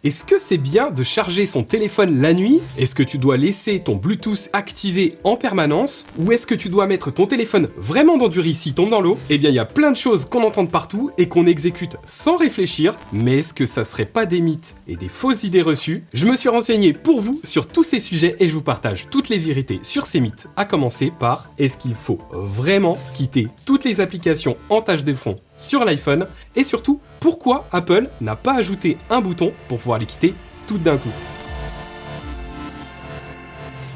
Est-ce que c'est bien de charger son téléphone la nuit? Est-ce que tu dois laisser ton Bluetooth activé en permanence? Ou est-ce que tu dois mettre ton téléphone vraiment dans du riz s'il tombe dans l'eau? Eh bien, il y a plein de choses qu'on entend de partout et qu'on exécute sans réfléchir, mais est-ce que ça serait pas des mythes et des fausses idées reçues? Je me suis renseigné pour vous sur tous ces sujets et je vous partage toutes les vérités sur ces mythes, à commencer par est-ce qu'il faut vraiment quitter toutes les applications en tâche de fond sur l'iPhone, et surtout, pourquoi Apple n'a pas ajouté un bouton pour pouvoir les quitter toutes d'un coup.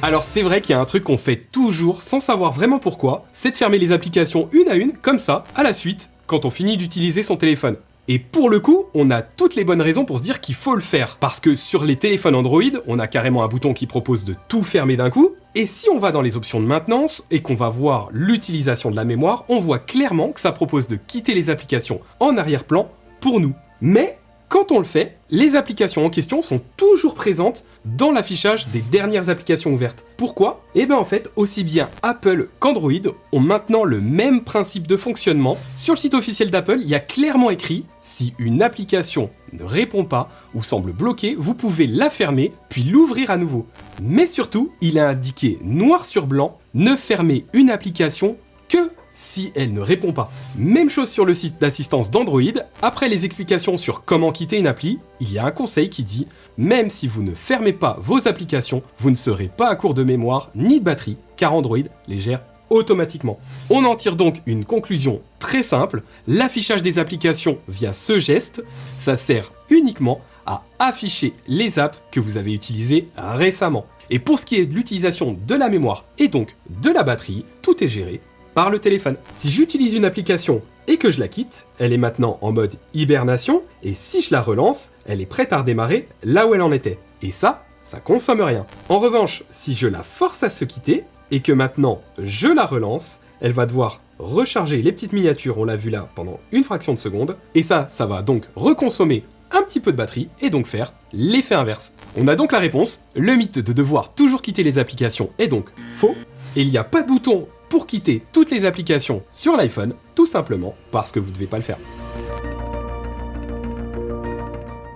Alors c'est vrai qu'il y a un truc qu'on fait toujours sans savoir vraiment pourquoi, c'est de fermer les applications une à une, comme ça, à la suite, quand on finit d'utiliser son téléphone. Et pour le coup, on a toutes les bonnes raisons pour se dire qu'il faut le faire. Parce que sur les téléphones Android, on a carrément un bouton qui propose de tout fermer d'un coup. Et si on va dans les options de maintenance et qu'on va voir l'utilisation de la mémoire, on voit clairement que ça propose de quitter les applications en arrière-plan pour nous. Mais quand on le fait, les applications en question sont toujours présentes dans l'affichage des dernières applications ouvertes. Pourquoi? Eh bien en fait, aussi bien Apple qu'Android ont maintenant le même principe de fonctionnement. Sur le site officiel d'Apple, il y a clairement écrit « Si une application ne répond pas ou semble bloquée, vous pouvez la fermer puis l'ouvrir à nouveau. » Mais surtout, il est indiqué noir sur blanc « Ne fermez une application que si elle ne répond pas. » Même chose sur le site d'assistance d'Android, après les explications sur comment quitter une appli, il y a un conseil qui dit « Même si vous ne fermez pas vos applications, vous ne serez pas à court de mémoire ni de batterie, car Android les gère automatiquement. » On en tire donc une conclusion très simple, l'affichage des applications via ce geste, ça sert uniquement à afficher les apps que vous avez utilisées récemment. Et pour ce qui est de l'utilisation de la mémoire et donc de la batterie, tout est géré par le téléphone. Si j'utilise une application et que je la quitte, elle est maintenant en mode hibernation, et si je la relance, elle est prête à redémarrer là où elle en était. Et ça consomme rien. En revanche, si je la force à se quitter, et que maintenant je la relance, elle va devoir recharger les petites miniatures, on l'a vu là, pendant une fraction de seconde, et ça va donc reconsommer un petit peu de batterie, et donc faire l'effet inverse. On a donc la réponse, le mythe de devoir toujours quitter les applications est donc faux, et il n'y a pas de bouton pour quitter toutes les applications sur l'iPhone, tout simplement parce que vous ne devez pas le faire.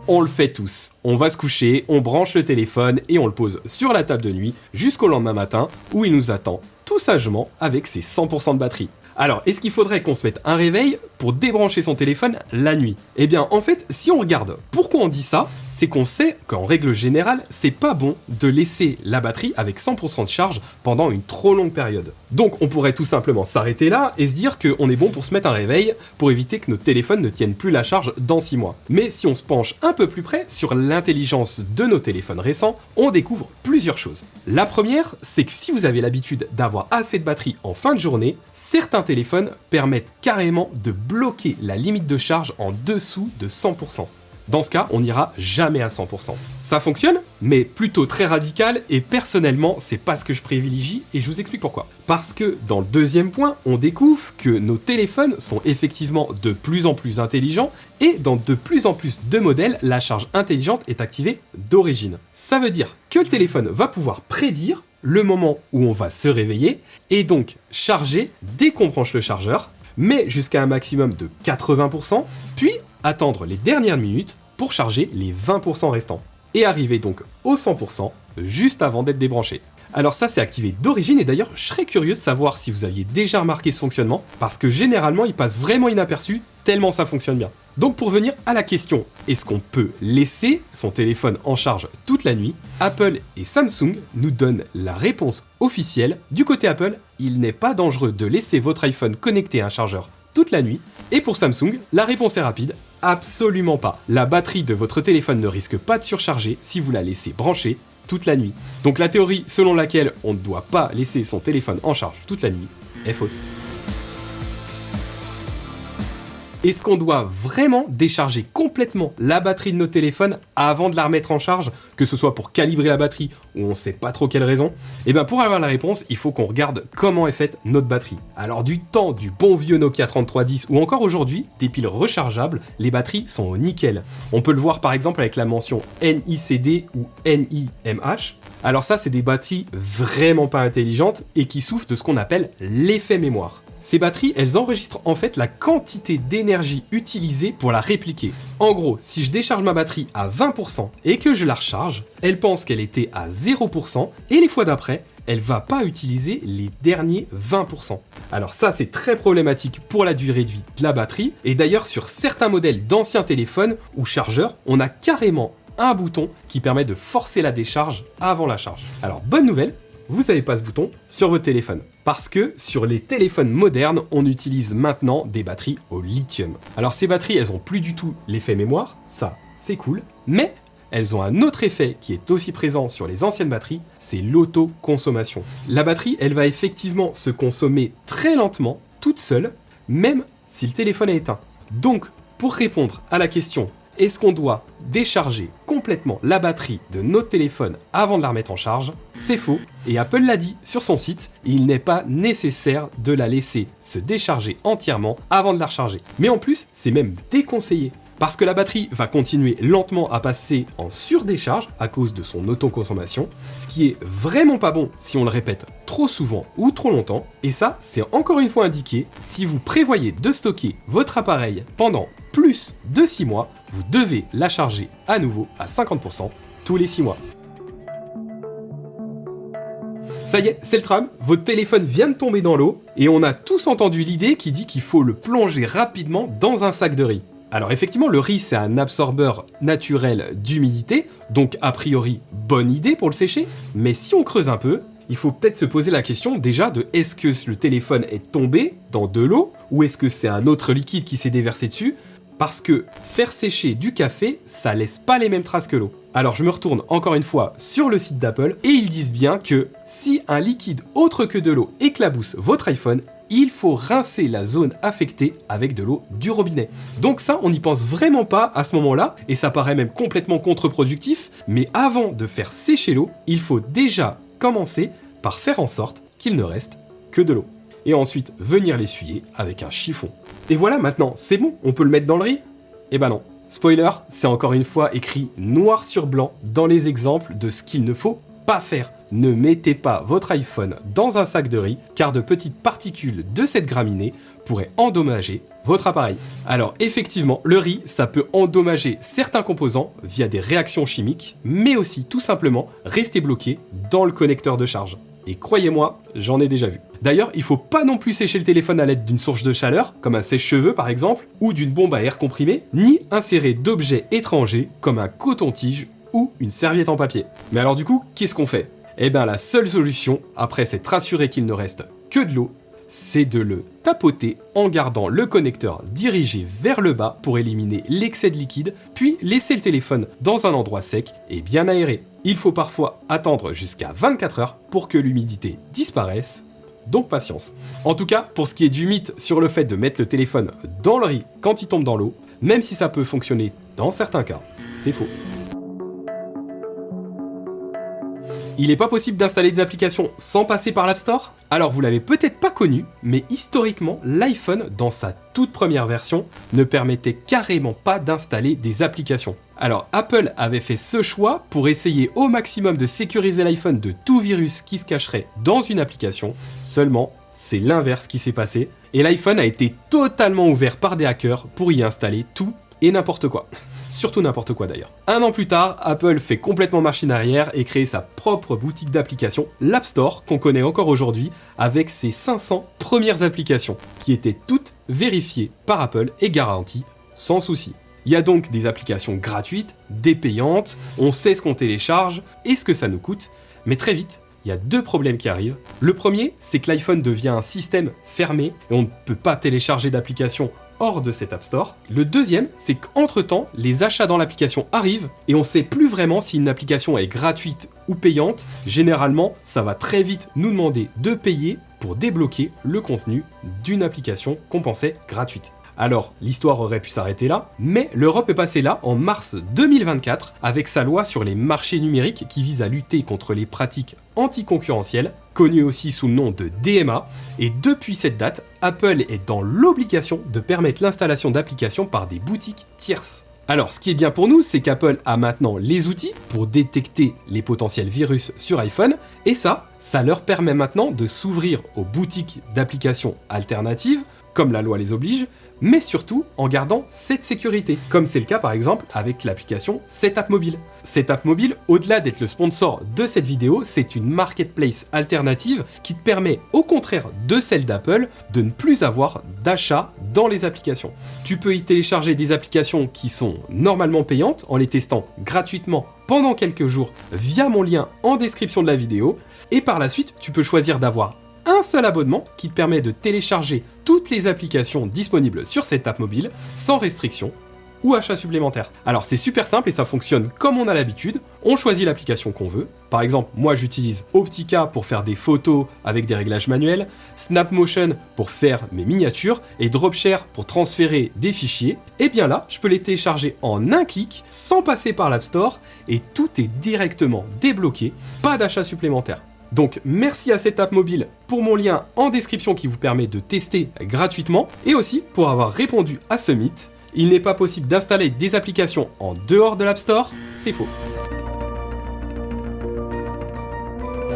On le fait tous. On va se coucher, on branche le téléphone et on le pose sur la table de nuit jusqu'au lendemain matin où il nous attend tout sagement avec ses 100% de batterie. Alors, est-ce qu'il faudrait qu'on se mette un réveil pour débrancher son téléphone la nuit? Eh bien, en fait, si on regarde pourquoi on dit ça, c'est qu'on sait qu'en règle générale, c'est pas bon de laisser la batterie avec 100% de charge pendant une trop longue période. Donc, on pourrait tout simplement s'arrêter là et se dire qu'on est bon pour se mettre un réveil pour éviter que nos téléphones ne tiennent plus la charge dans 6 mois. Mais si on se penche un peu plus près sur l'intelligence de nos téléphones récents, on découvre plusieurs choses. La première, c'est que si vous avez l'habitude d'avoir assez de batterie en fin de journée, certains téléphones permettent carrément de bloquer la limite de charge en dessous de 100%. Dans ce cas, on n'ira jamais à 100%. Ça fonctionne, mais plutôt très radical, et personnellement, c'est pas ce que je privilégie, et je vous explique pourquoi. Parce que dans le deuxième point, on découvre que nos téléphones sont effectivement de plus en plus intelligents, et dans de plus en plus de modèles, la charge intelligente est activée d'origine. Ça veut dire que le téléphone va pouvoir prédire le moment où on va se réveiller, et donc charger dès qu'on branche le chargeur, mais jusqu'à un maximum de 80%, puis attendre les dernières minutes pour charger les 20% restants, et arriver donc au 100% juste avant d'être débranché. Alors ça c'est activé d'origine, et d'ailleurs je serais curieux de savoir si vous aviez déjà remarqué ce fonctionnement, parce que généralement il passe vraiment inaperçu tellement ça fonctionne bien. Donc pour venir à la question, est-ce qu'on peut laisser son téléphone en charge toute la nuit? Apple et Samsung nous donnent la réponse officielle. Du côté Apple, il n'est pas dangereux de laisser votre iPhone connecté à un chargeur toute la nuit. Et pour Samsung, la réponse est rapide, absolument pas. La batterie de votre téléphone ne risque pas de surcharger si vous la laissez brancher toute la nuit. Donc la théorie selon laquelle on ne doit pas laisser son téléphone en charge toute la nuit est fausse. Est-ce qu'on doit vraiment décharger complètement la batterie de nos téléphones avant de la remettre en charge, que ce soit pour calibrer la batterie ou on sait pas trop quelle raison? Et bien pour avoir la réponse, il faut qu'on regarde comment est faite notre batterie. Alors du temps du bon vieux Nokia 3310 ou encore aujourd'hui, des piles rechargeables, les batteries sont au nickel. On peut le voir par exemple avec la mention NICD ou NIMH. Alors ça, c'est des batteries vraiment pas intelligentes et qui souffrent de ce qu'on appelle l'effet mémoire. Ces batteries, elles enregistrent en fait la quantité d'énergie utilisée pour la répliquer. En gros, si je décharge ma batterie à 20% et que je la recharge, elle pense qu'elle était à 0% et les fois d'après, elle va pas utiliser les derniers 20%. Alors ça, c'est très problématique pour la durée de vie de la batterie. Et d'ailleurs, sur certains modèles d'anciens téléphones ou chargeurs, on a carrément un bouton qui permet de forcer la décharge avant la charge. Alors, bonne nouvelle, vous n'avez pas ce bouton sur votre téléphone. Parce que sur les téléphones modernes, on utilise maintenant des batteries au lithium. Alors ces batteries, elles ont plus du tout l'effet mémoire, ça, c'est cool, mais elles ont un autre effet qui est aussi présent sur les anciennes batteries, c'est l'autoconsommation. La batterie, elle va effectivement se consommer très lentement, toute seule, même si le téléphone est éteint. Donc, pour répondre à la question, est-ce qu'on doit décharger complètement la batterie de notre téléphone avant de la remettre en charge? C'est faux, et Apple l'a dit sur son site, il n'est pas nécessaire de la laisser se décharger entièrement avant de la recharger. Mais en plus, c'est même déconseillé. Parce que la batterie va continuer lentement à passer en surdécharge à cause de son autoconsommation, ce qui est vraiment pas bon si on le répète trop souvent ou trop longtemps, et ça, c'est encore une fois indiqué, si vous prévoyez de stocker votre appareil pendant plus de 6 mois, vous devez la charger à nouveau à 50% tous les 6 mois. Ça y est, c'est le tram, votre téléphone vient de tomber dans l'eau, et on a tous entendu l'idée qui dit qu'il faut le plonger rapidement dans un sac de riz. Alors effectivement, le riz, c'est un absorbeur naturel d'humidité, donc a priori, bonne idée pour le sécher, mais si on creuse un peu, il faut peut-être se poser la question déjà de est-ce que le téléphone est tombé dans de l'eau, ou est-ce que c'est un autre liquide qui s'est déversé dessus? Parce que faire sécher du café, ça laisse pas les mêmes traces que l'eau. Alors je me retourne encore une fois sur le site d'Apple et ils disent bien que si un liquide autre que de l'eau éclabousse votre iPhone, il faut rincer la zone affectée avec de l'eau du robinet. Donc ça, on n'y pense vraiment pas à ce moment-là et ça paraît même complètement contre-productif, mais avant de faire sécher l'eau, il faut déjà commencer par faire en sorte qu'il ne reste que de l'eau. Et ensuite venir l'essuyer avec un chiffon. Et voilà, maintenant, c'est bon, on peut le mettre dans le riz? Eh ben non. Spoiler, c'est encore une fois écrit noir sur blanc dans les exemples de ce qu'il ne faut pas faire. Ne mettez pas votre iPhone dans un sac de riz, car de petites particules de cette graminée pourraient endommager votre appareil. Alors effectivement, le riz, ça peut endommager certains composants via des réactions chimiques, mais aussi tout simplement rester bloqué dans le connecteur de charge. Et croyez-moi, j'en ai déjà vu. D'ailleurs, il faut pas non plus sécher le téléphone à l'aide d'une source de chaleur, comme un sèche-cheveux par exemple, ou d'une bombe à air comprimé, ni insérer d'objets étrangers, comme un coton-tige ou une serviette en papier. Mais alors du coup, qu'est-ce qu'on fait? Eh bien la seule solution, après s'être rassuré qu'il ne reste que de l'eau, c'est de le tapoter en gardant le connecteur dirigé vers le bas pour éliminer l'excès de liquide, puis laisser le téléphone dans un endroit sec et bien aéré. Il faut parfois attendre jusqu'à 24 heures pour que l'humidité disparaisse, donc patience. En tout cas, pour ce qui est du mythe sur le fait de mettre le téléphone dans le riz quand il tombe dans l'eau, même si ça peut fonctionner dans certains cas, c'est faux. Il n'est pas possible d'installer des applications sans passer par l'App Store? Alors vous l'avez peut-être pas connu, mais historiquement, l'iPhone, dans sa toute première version, ne permettait carrément pas d'installer des applications. Alors Apple avait fait ce choix pour essayer au maximum de sécuriser l'iPhone de tout virus qui se cacherait dans une application, seulement c'est l'inverse qui s'est passé, et l'iPhone a été totalement ouvert par des hackers pour y installer tout et n'importe quoi. Surtout n'importe quoi d'ailleurs. Un an plus tard, Apple fait complètement machine arrière et crée sa propre boutique d'applications, l'App Store, qu'on connaît encore aujourd'hui, avec ses 500 premières applications, qui étaient toutes vérifiées par Apple et garanties sans souci. Il y a donc des applications gratuites, des payantes, on sait ce qu'on télécharge et ce que ça nous coûte, mais très vite, il y a deux problèmes qui arrivent. Le premier, c'est que l'iPhone devient un système fermé et on ne peut pas télécharger d'applications hors de cet App Store. Le deuxième, c'est qu'entre-temps, les achats dans l'application arrivent et on ne sait plus vraiment si une application est gratuite ou payante. Généralement, ça va très vite nous demander de payer pour débloquer le contenu d'une application qu'on pensait gratuite. Alors, l'histoire aurait pu s'arrêter là, mais l'Europe est passée là en mars 2024 avec sa loi sur les marchés numériques qui vise à lutter contre les pratiques anticoncurrentielles, connues aussi sous le nom de DMA, et depuis cette date, Apple est dans l'obligation de permettre l'installation d'applications par des boutiques tierces. Alors, ce qui est bien pour nous, c'est qu'Apple a maintenant les outils pour détecter les potentiels virus sur iPhone, et ça ça leur permet maintenant de s'ouvrir aux boutiques d'applications alternatives, comme la loi les oblige, mais surtout en gardant cette sécurité, comme c'est le cas par exemple avec l'application Setup Mobile. Setup Mobile, au-delà d'être le sponsor de cette vidéo, c'est une marketplace alternative qui te permet, au contraire de celle d'Apple, de ne plus avoir d'achat dans les applications. Tu peux y télécharger des applications qui sont normalement payantes en les testant gratuitement pendant quelques jours via mon lien en description de la vidéo, et par la suite, tu peux choisir d'avoir un seul abonnement qui te permet de télécharger toutes les applications disponibles sur Setup Mobile sans restriction ou achat supplémentaire. Alors c'est super simple et ça fonctionne comme on a l'habitude. On choisit l'application qu'on veut. Par exemple, moi j'utilise Optica pour faire des photos avec des réglages manuels, Snapmotion pour faire mes miniatures et Dropshare pour transférer des fichiers. Et bien là, je peux les télécharger en un clic sans passer par l'App Store et tout est directement débloqué, pas d'achat supplémentaire. Donc merci à Setup Mobile pour mon lien en description qui vous permet de tester gratuitement et aussi pour avoir répondu à ce mythe. Il n'est pas possible d'installer des applications en dehors de l'App Store, c'est faux.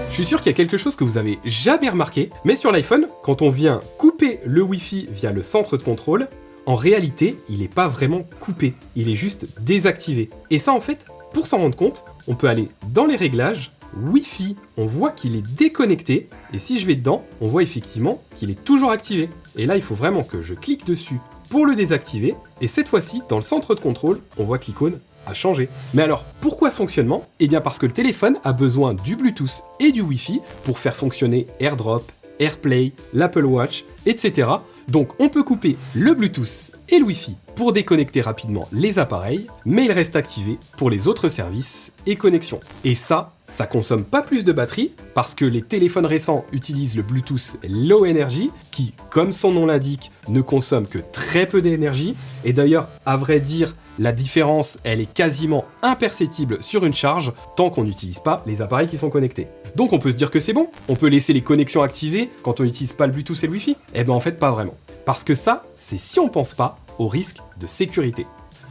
Je suis sûr qu'il y a quelque chose que vous avez jamais remarqué, mais sur l'iPhone, quand on vient couper le Wi-Fi via le centre de contrôle, en réalité, il n'est pas vraiment coupé, il est juste désactivé. Et ça en fait, pour s'en rendre compte, on peut aller dans les réglages, Wi-Fi, on voit qu'il est déconnecté, et si je vais dedans, on voit effectivement qu'il est toujours activé. Et là, il faut vraiment que je clique dessus pour le désactiver, et cette fois-ci, dans le centre de contrôle, on voit que l'icône a changé. Mais alors, pourquoi ce fonctionnement? Eh bien parce que le téléphone a besoin du Bluetooth et du Wi-Fi pour faire fonctionner AirDrop, AirPlay, l'Apple Watch, etc. Donc on peut couper le Bluetooth et le Wi-Fi pour déconnecter rapidement les appareils, mais il reste activé pour les autres services et connexions. Et ça consomme pas plus de batterie parce que les téléphones récents utilisent le Bluetooth Low Energy qui, comme son nom l'indique, ne consomme que très peu d'énergie. Et d'ailleurs, à vrai dire, la différence, elle est quasiment imperceptible sur une charge tant qu'on n'utilise pas les appareils qui sont connectés. Donc on peut se dire que c'est bon, on peut laisser les connexions activées quand on n'utilise pas le Bluetooth et le Wi-Fi. Eh ben en fait pas vraiment. Parce que ça, c'est si on pense pas au risque de sécurité.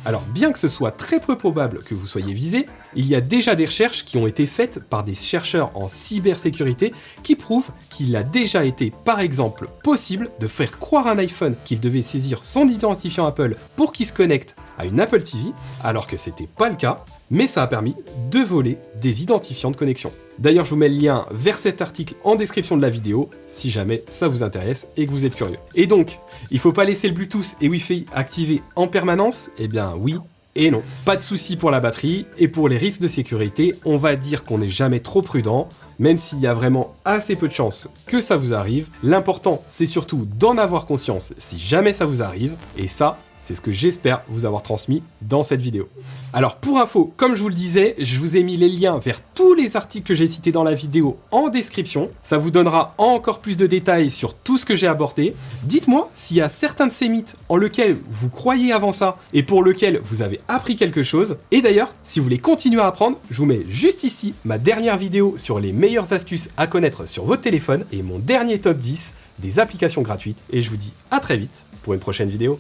Alors bien que ce soit très peu probable que vous soyez visé, il y a déjà des recherches qui ont été faites par des chercheurs en cybersécurité qui prouvent qu'il a déjà été par exemple possible de faire croire à un iPhone qu'il devait saisir son identifiant Apple pour qu'il se connecte à une Apple TV, alors que c'était pas le cas, mais ça a permis de voler des identifiants de connexion. D'ailleurs, je vous mets le lien vers cet article en description de la vidéo, si jamais ça vous intéresse et que vous êtes curieux. Et donc, il faut pas laisser le Bluetooth et Wi-Fi activés en permanence? Eh bien oui et non. Pas de souci pour la batterie, et pour les risques de sécurité, on va dire qu'on n'est jamais trop prudent, même s'il y a vraiment assez peu de chances que ça vous arrive. L'important, c'est surtout d'en avoir conscience si jamais ça vous arrive, et ça, c'est ce que j'espère vous avoir transmis dans cette vidéo. Alors pour info, comme je vous le disais, je vous ai mis les liens vers tous les articles que j'ai cités dans la vidéo en description. Ça vous donnera encore plus de détails sur tout ce que j'ai abordé. Dites-moi s'il y a certains de ces mythes en lesquels vous croyez avant ça et pour lesquels vous avez appris quelque chose. Et d'ailleurs, si vous voulez continuer à apprendre, je vous mets juste ici ma dernière vidéo sur les meilleures astuces à connaître sur votre téléphone et mon dernier top 10 des applications gratuites. Et je vous dis à très vite pour une prochaine vidéo.